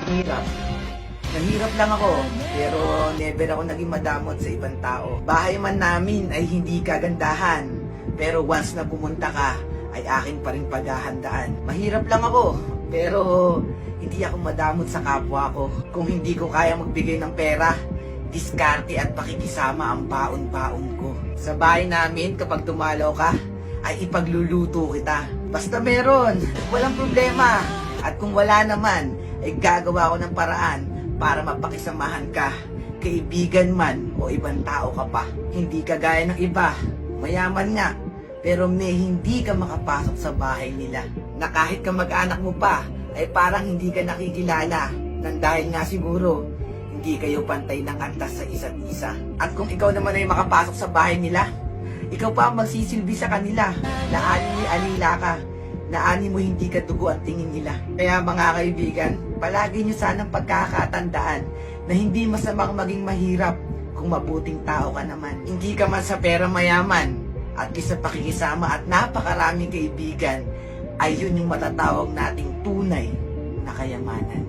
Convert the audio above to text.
Hirap. Nahirap lang ako, pero never ako naging madamot sa ibang tao. Bahay man namin ay hindi kagandahan, pero once na pumunta ka, ay akin pa rin paghahandaan. Mahirap lang ako, pero hindi ako madamot sa kapwa ko. Kung hindi ko kaya magbigay ng pera, diskarte at pakikisama ang baon-baon ko. Sa bahay namin, kapag dumalaw ka, ay ipagluluto kita. Basta meron, walang problema. At kung wala naman, ay gagawa ko ng paraan para mapakisamahan ka, kaibigan man o ibang tao ka pa. Hindi ka gaya ng iba, mayaman nga, pero may hindi ka makapasok sa bahay nila. Na kahit kamag-anak mo pa, ay parang hindi ka nakikilala. Nang dahil nga siguro, hindi kayo pantay ng antas sa isa't isa. At kung ikaw naman ay makapasok sa bahay nila, ikaw pa ang magsisilbi sa kanila. Na ani-alila ka, na ani mo hindi ka dugo at tingin nila. Kaya mga kaibigan, palagi nyo sanang pagkakatandaan na hindi masamang maging mahirap kung mabuting tao ka naman. Hindi ka man sa pera mayaman, at isa pakikisama at napakaraming kaibigan, ay yun yung matatawag nating tunay na kayamanan.